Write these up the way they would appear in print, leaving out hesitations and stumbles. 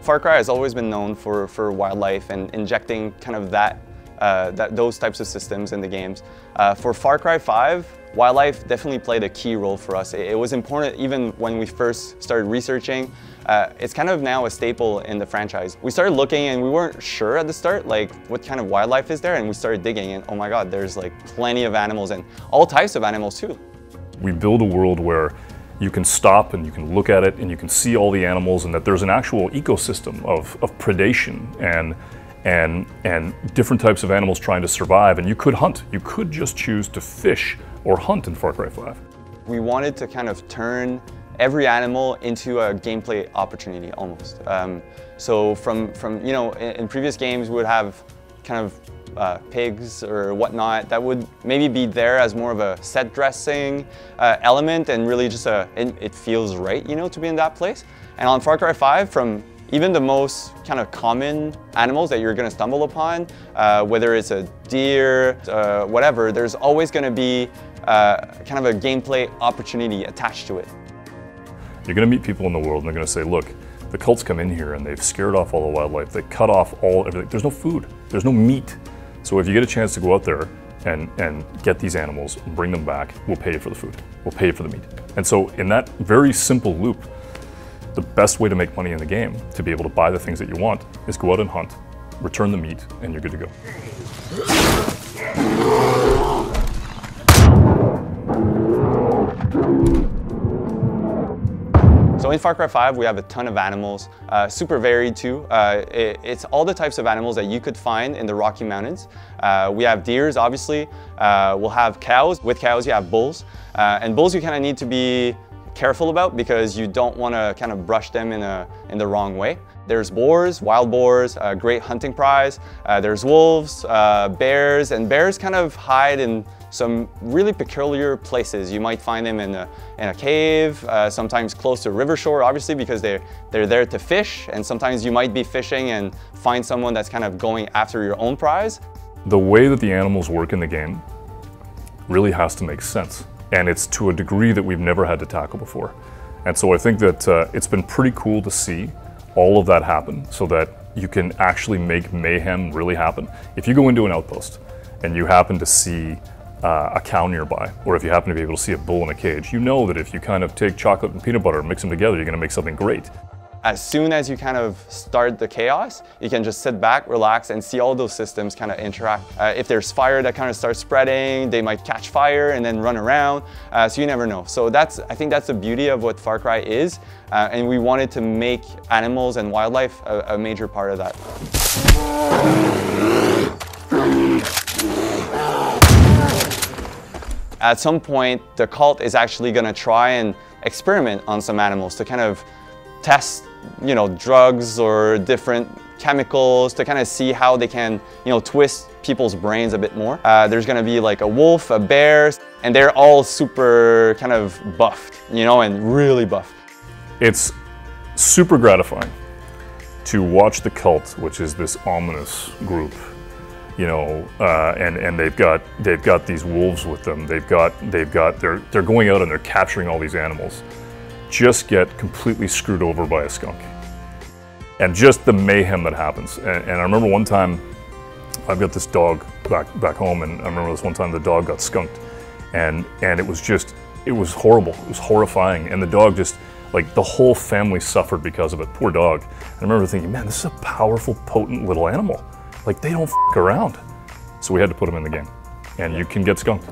Far Cry has always been known for wildlife and injecting kind of those types of systems in the games. For Far Cry 5, wildlife definitely played a key role for us. It was important even when we first started researching. It's kind of now a staple in the franchise. We started looking and we weren't sure at the start like what kind of wildlife is there, and we started digging and oh my god, there's like plenty of animals and all types of animals too. We build a world where you can stop and you can look at it and you can see all the animals, and that there's an actual ecosystem of predation and different types of animals trying to survive, and you could hunt. You could just choose to fish or hunt in Far Cry 5. We wanted to kind of turn every animal into a gameplay opportunity almost. So from you know, in previous games we would have kind of pigs or whatnot that would maybe be there as more of a set dressing element, and really just it feels right, you know, to be in that place. And on Far Cry 5, from even the most kind of common animals that you're going to stumble upon, whether it's a deer, whatever, there's always going to be kind of a gameplay opportunity attached to it. You're going to meet people in the world and they're going to say, look, the cults come in here and they've scared off all the wildlife, they cut off everything. There's no food, there's no meat. So if you get a chance to go out there and get these animals, bring them back, we'll pay you for the food, we'll pay you for the meat. And so in that very simple loop, the best way to make money in the game, to be able to buy the things that you want, is go out and hunt, return the meat, and you're good to go. So in Far Cry 5, we have a ton of animals, super varied too. It's all the types of animals that you could find in the Rocky Mountains. We have deers, obviously. We'll have cows. With cows, you have bulls. And bulls you kind of need to be careful about because you don't want to kind of brush them in the wrong way. There's boars, wild boars, a great hunting prize. There's wolves, bears, and bears kind of hide in some really peculiar places. You might find them in a cave, sometimes close to a river shore, obviously, because they're there to fish, and sometimes you might be fishing and find someone that's kind of going after your own prize. The way that the animals work in the game really has to make sense, and it's to a degree that we've never had to tackle before. And so I think that it's been pretty cool to see all of that happen so that you can actually make mayhem really happen. If you go into an outpost and you happen to see a cow nearby, or if you happen to be able to see a bull in a cage, you know that if you kind of take chocolate and peanut butter and mix them together, you're going to make something great. As soon as you kind of start the chaos, you can just sit back, relax, and see all those systems kind of interact. If there's fire that kind of starts spreading, they might catch fire and then run around, so you never know. So I think that's the beauty of what Far Cry is, and we wanted to make animals and wildlife a major part of that. At some point, the cult is actually going to try and experiment on some animals to kind of test, you know, drugs or different chemicals to kind of see how they can, you know, twist people's brains a bit more. There's going to be like a wolf, a bear, and they're all super kind of buffed, you know, and really buff. It's super gratifying to watch the cult, which is this ominous group, you know, and they've got these wolves with them. They're going out and they're capturing all these animals. Just get completely screwed over by a skunk, and just the mayhem that happens. And I remember one time, I've got this dog back home, and I remember this one time the dog got skunked, and it was horrible. It was horrifying, and the dog just, like, the whole family suffered because of it. Poor dog. I remember thinking, man, this is a powerful, potent little animal. Like, they don't f around. So we had to put them in the game, and you can get skunked.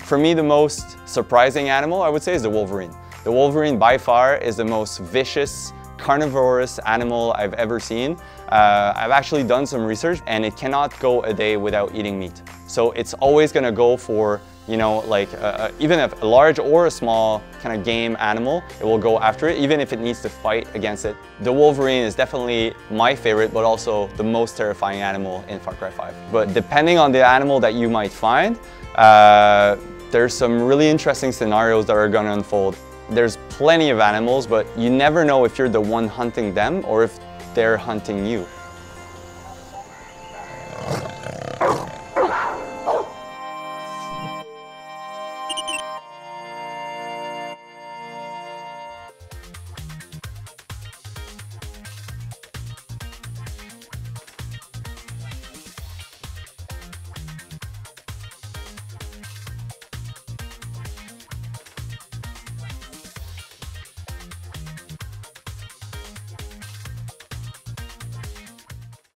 For me, the most surprising animal, I would say, is the wolverine. The wolverine, by far, is the most vicious, carnivorous animal I've ever seen. I've actually done some research, and it cannot go a day without eating meat. So it's always going to go for, you know, like even if a large or a small kind of game animal, it will go after it, even if it needs to fight against it. The wolverine is definitely my favorite, but also the most terrifying animal in Far Cry 5. But depending on the animal that you might find, there's some really interesting scenarios that are going to unfold. There's plenty of animals, but you never know if you're the one hunting them or if they're hunting you.